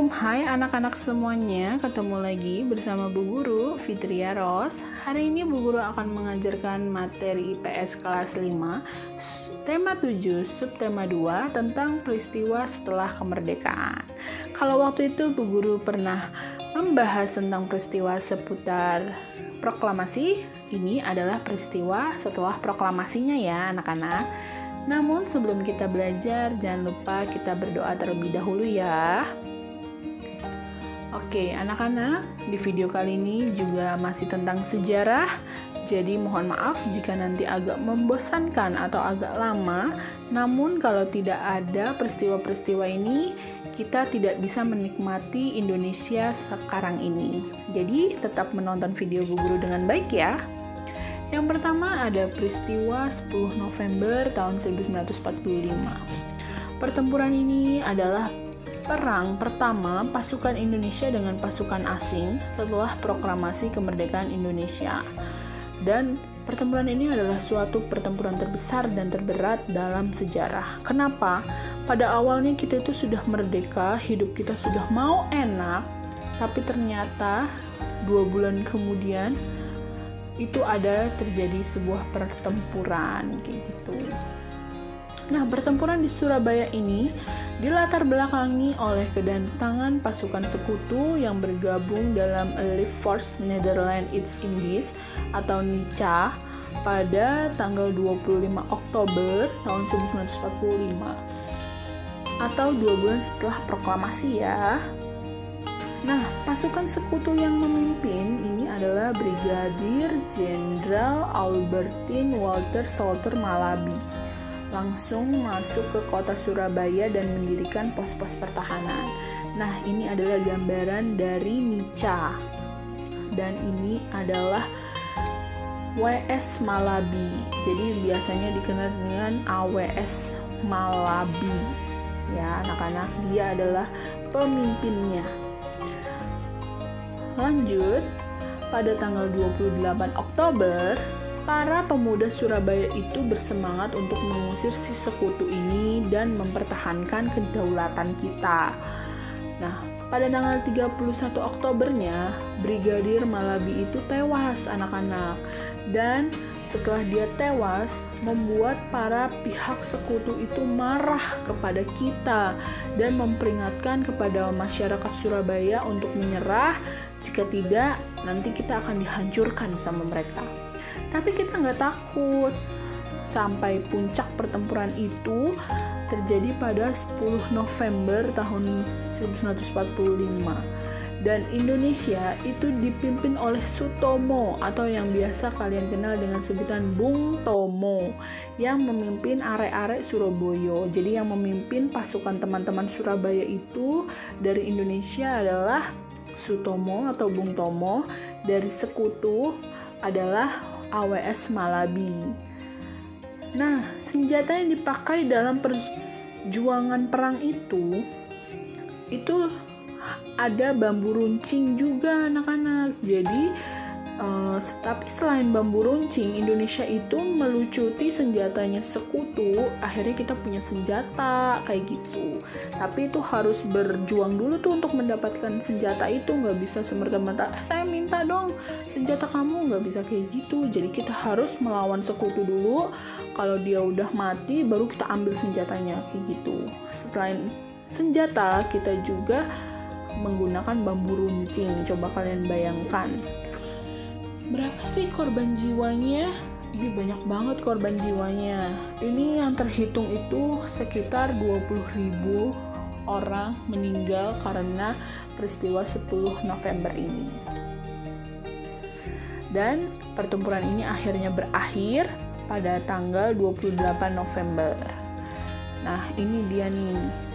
Hai anak-anak semuanya, ketemu lagi bersama Bu Guru Fitria Ros. Hari ini Bu Guru akan mengajarkan materi IPS kelas 5, tema 7, subtema 2 tentang peristiwa setelah kemerdekaan. Kalau waktu itu Bu Guru pernah membahas tentang peristiwa seputar proklamasi, ini adalah peristiwa setelah proklamasinya ya anak-anak. Namun sebelum kita belajar, jangan lupa kita berdoa terlebih dahulu ya. Oke, anak-anak, di video kali ini juga masih tentang sejarah. Jadi mohon maaf jika nanti agak membosankan atau agak lama. Namun kalau tidak ada peristiwa-peristiwa ini, kita tidak bisa menikmati Indonesia sekarang ini. Jadi tetap menonton video Bu Guru dengan baik ya. Yang pertama ada peristiwa 10 November tahun 1945. Pertempuran ini adalah perang pertama pasukan Indonesia dengan pasukan asing setelah proklamasi kemerdekaan Indonesia. Dan pertempuran ini adalah suatu pertempuran terbesar dan terberat dalam sejarah. Kenapa? Pada awalnya kita itu sudah merdeka, hidup kita sudah mau enak, tapi ternyata 2 bulan kemudian itu ada terjadi sebuah pertempuran kayak gitu. Nah, pertempuran di Surabaya ini dilatar belakangi oleh kedatangan pasukan sekutu yang bergabung dalam Allied Force Netherlands East Indies atau NICA pada tanggal 25 Oktober tahun 1945 atau 2 bulan setelah proklamasi ya. Nah, pasukan sekutu yang memimpin ini adalah Brigadir Jenderal Albertin Walter Salter Malabi. Langsung masuk ke kota Surabaya dan mendirikan pos-pos pertahanan. Nah, ini adalah gambaran dari NICA. Dan ini adalah WS Malabi. Jadi biasanya dikenal dengan AWS Malabi. Ya, anak-anak, dia adalah pemimpinnya. Lanjut, pada tanggal 28 Oktober, para pemuda Surabaya itu bersemangat untuk mengusir si sekutu ini dan mempertahankan kedaulatan kita. Nah, pada tanggal 31 Oktobernya, Brigadir Malabi itu tewas anak-anak. Dan setelah dia tewas, membuat para pihak sekutu itu marah kepada kita dan memperingatkan kepada masyarakat Surabaya untuk menyerah. Jika tidak, nanti kita akan dihancurkan sama mereka. Tapi kita nggak takut. Sampai puncak pertempuran itu terjadi pada 10 November tahun 1945. Dan Indonesia itu dipimpin oleh Sutomo atau yang biasa kalian kenal dengan sebutan Bung Tomo yang memimpin arek-arek Surabaya. Jadi yang memimpin pasukan teman-teman Surabaya itu dari Indonesia adalah Sutomo atau Bung Tomo, dari sekutu adalah AWS Malabi. Nah, senjata yang dipakai dalam perjuangan perang itu ada bambu runcing juga anak-anak. Jadi tapi selain bambu runcing, Indonesia itu melucuti senjatanya sekutu. Akhirnya kita punya senjata kayak gitu. Tapi itu harus berjuang dulu tuh untuk mendapatkan senjata itu. Nggak bisa semerta-merta saya minta dong senjata kamu, nggak bisa kayak gitu. Jadi kita harus melawan sekutu dulu. Kalau dia udah mati baru kita ambil senjatanya kayak gitu. Selain senjata, kita juga menggunakan bambu runcing. Coba kalian bayangkan, berapa sih korban jiwanya? Ini banyak banget korban jiwanya. Ini yang terhitung itu sekitar 20.000 orang meninggal karena peristiwa 10 November ini. Dan pertempuran ini akhirnya berakhir pada tanggal 28 November. Nah, ini dia nih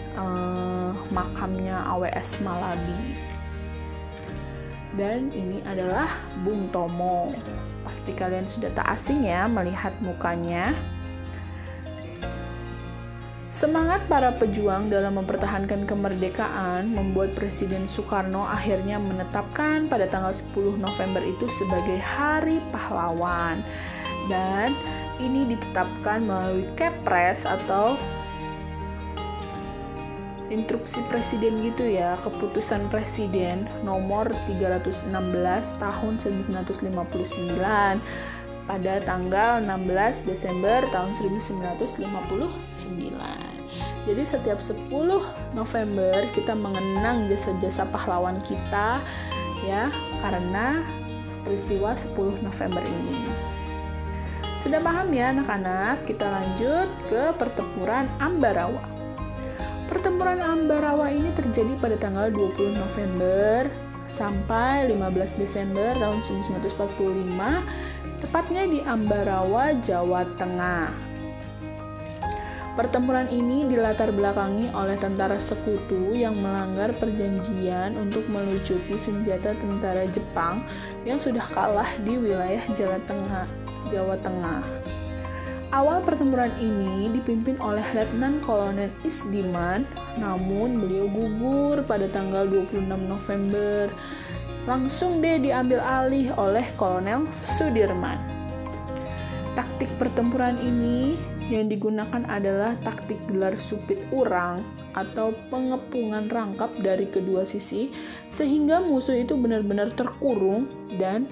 makamnya AWS Malabi. Dan ini adalah Bung Tomo. Pasti kalian sudah tak asing ya melihat mukanya. Semangat para pejuang dalam mempertahankan kemerdekaan membuat Presiden Soekarno akhirnya menetapkan pada tanggal 10 November itu sebagai Hari Pahlawan. Dan ini ditetapkan melalui Kepres atau instruksi presiden gitu ya, keputusan presiden nomor 316 tahun 1959 pada tanggal 16 Desember tahun 1959. Jadi setiap 10 November kita mengenang jasa-jasa pahlawan kita ya, karena peristiwa 10 November ini. Sudah paham ya anak-anak? Kita lanjut ke pertempuran Ambarawa. Pertempuran Ambarawa ini terjadi pada tanggal 20 November sampai 15 Desember tahun 1945, tepatnya di Ambarawa, Jawa Tengah. Pertempuran ini dilatar belakangi oleh tentara sekutu yang melanggar perjanjian untuk melucuti senjata tentara Jepang yang sudah kalah di wilayah Jawa Tengah. Awal pertempuran ini dipimpin oleh Letnan Kolonel Isdiman, namun beliau gugur pada tanggal 26 November. Langsung diambil alih oleh Kolonel Sudirman. Taktik pertempuran ini yang digunakan adalah taktik gelar supit urang atau pengepungan rangkap dari kedua sisi sehingga musuh itu benar-benar terkurung dan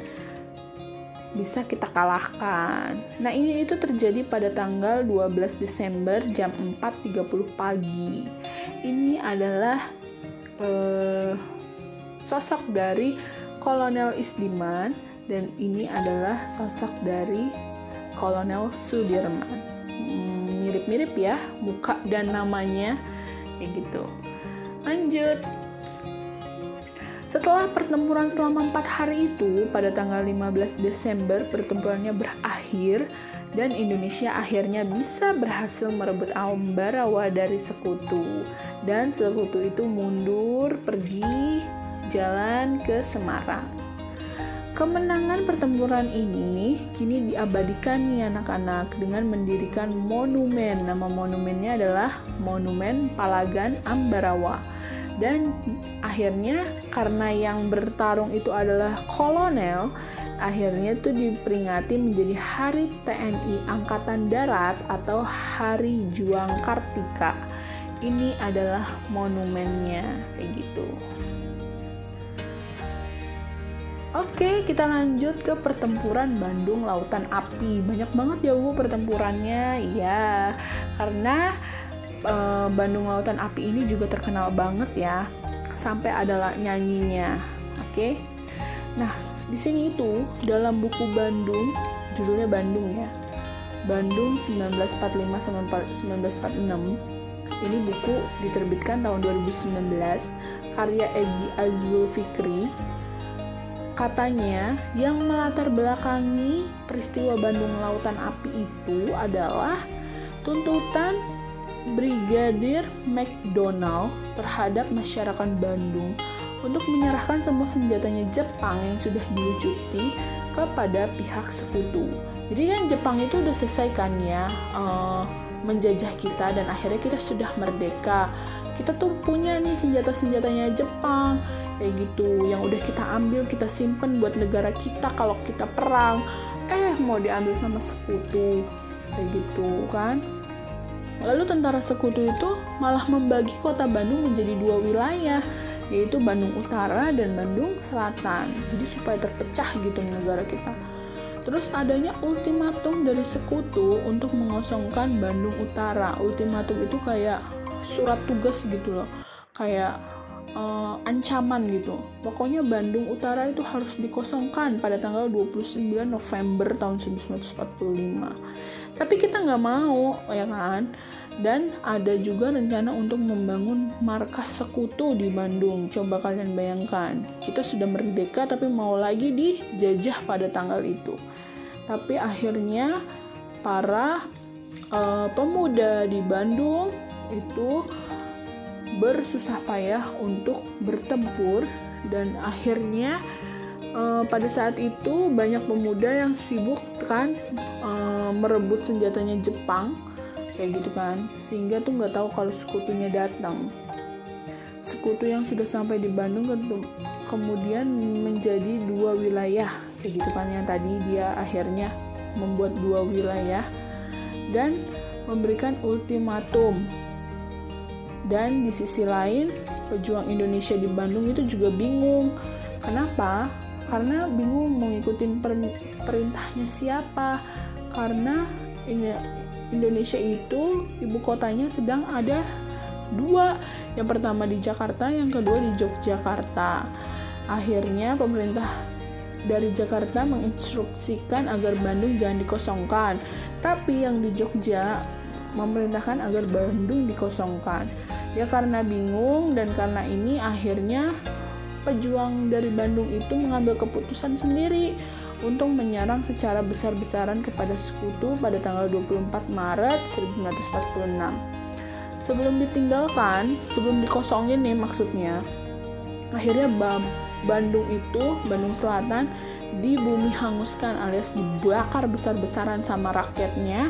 bisa kita kalahkan. Nah, ini itu terjadi pada tanggal 12 Desember jam 4.30 pagi. Ini adalah sosok dari Kolonel Isdiman dan ini adalah sosok dari Kolonel Sudirman. Mirip-mirip ya muka dan namanya kayak gitu. Lanjut. Setelah pertempuran selama 4 hari itu, pada tanggal 15 Desember pertempurannya berakhir dan Indonesia akhirnya bisa berhasil merebut Ambarawa dari sekutu, dan sekutu itu mundur pergi jalan ke Semarang. Kemenangan pertempuran ini kini diabadikan nih anak-anak dengan mendirikan monumen. Nama monumennya adalah Monumen Palagan Ambarawa. Dan akhirnya karena yang bertarung itu adalah kolonel, akhirnya itu diperingati menjadi Hari TNI Angkatan Darat atau Hari Juang Kartika. Ini adalah monumennya kayak gitu. Oke, kita lanjut ke pertempuran Bandung Lautan Api. Banyak banget ya Bu pertempurannya. Iya, karena Bandung Lautan Api ini juga terkenal banget ya. Sampai ada nyanyinya. Oke. Nah, di sini itu dalam buku Bandung, judulnya Bandung ya. Bandung 1945 sampai 1946. Ini buku diterbitkan tahun 2019, karya Egy Azwil Fikri. Katanya, yang melatar belakangi peristiwa Bandung Lautan Api itu adalah tuntutan Brigadir McDonald terhadap masyarakat Bandung untuk menyerahkan semua senjatanya Jepang yang sudah dilucuti kepada pihak sekutu. Jadi kan Jepang itu udah selesai kan ya menjajah kita dan akhirnya kita sudah merdeka. Kita tuh punya nih senjata-senjatanya Jepang kayak gitu yang udah kita ambil, kita simpen buat negara kita kalau kita perang, mau diambil sama sekutu kayak gitu kan. Lalu tentara sekutu itu malah membagi kota Bandung menjadi 2 wilayah, yaitu Bandung Utara dan Bandung Selatan, jadi supaya terpecah gitu negara kita. Terus adanya ultimatum dari sekutu untuk mengosongkan Bandung Utara. Ultimatum itu kayak surat tugas gitu loh, kayak ancaman gitu. Pokoknya Bandung Utara itu harus dikosongkan pada tanggal 29 November tahun 1945. Tapi kita nggak mau, ya kan? Dan ada juga rencana untuk membangun markas sekutu di Bandung. Coba kalian bayangkan, kita sudah merdeka tapi mau lagi dijajah pada tanggal itu. Tapi akhirnya para pemuda di Bandung itu bersusah payah untuk bertempur dan akhirnya pada saat itu banyak pemuda yang sibuk kan merebut senjatanya Jepang kayak gitu kan, sehingga tuh nggak tahu kalau sekutunya datang. Sekutu yang sudah sampai di Bandung kemudian menjadi 2 wilayah kayak gitu kan, yang tadi dia akhirnya membuat 2 wilayah dan memberikan ultimatum Dan di sisi lain, pejuang Indonesia di Bandung itu juga bingung. Kenapa? Karena bingung mau ngikutin perintahnya siapa. Karena Indonesia itu ibu kotanya sedang ada 2. Yang pertama di Jakarta, yang kedua di Yogyakarta. Akhirnya pemerintah dari Jakarta menginstruksikan agar Bandung jangan dikosongkan, tapi yang di Jogja memerintahkan agar Bandung dikosongkan. Ya karena bingung dan karena ini akhirnya pejuang dari Bandung itu mengambil keputusan sendiri untuk menyerang secara besar-besaran kepada sekutu pada tanggal 24 Maret 1946. Sebelum dikosongin nih maksudnya, akhirnya Bandung Selatan dibumi hanguskan alias dibakar besar-besaran sama rakyatnya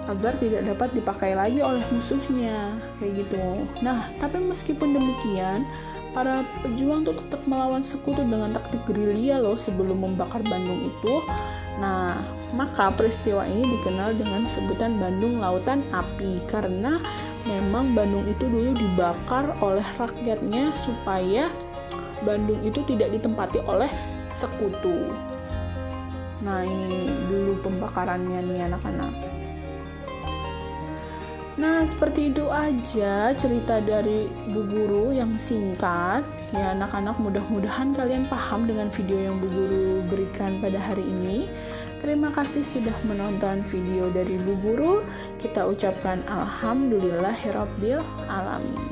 agar tidak dapat dipakai lagi oleh musuhnya, kayak gitu. Nah, tapi meskipun demikian, para pejuang tuh tetap melawan sekutu dengan taktik gerilya loh sebelum membakar Bandung itu. Nah, maka peristiwa ini dikenal dengan sebutan Bandung Lautan Api karena memang Bandung itu dulu dibakar oleh rakyatnya supaya Bandung itu tidak ditempati oleh sekutu. Nah, ini dulu pembakarannya nih anak-anak. Nah, seperti itu aja cerita dari Bu Guru yang singkat. Ya, anak-anak, mudah-mudahan kalian paham dengan video yang Bu Guru berikan pada hari ini. Terima kasih sudah menonton video dari Bu Guru. Kita ucapkan alhamdulillahirabbil alamin.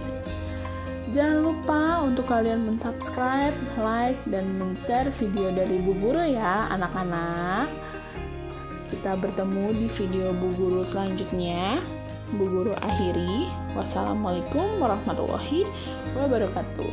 Jangan lupa untuk kalian mensubscribe, like, dan men-share video dari Bu Guru ya anak-anak. Kita bertemu di video Bu Guru selanjutnya. Bu Guru akhiri. Wassalamualaikum warahmatullahi wabarakatuh.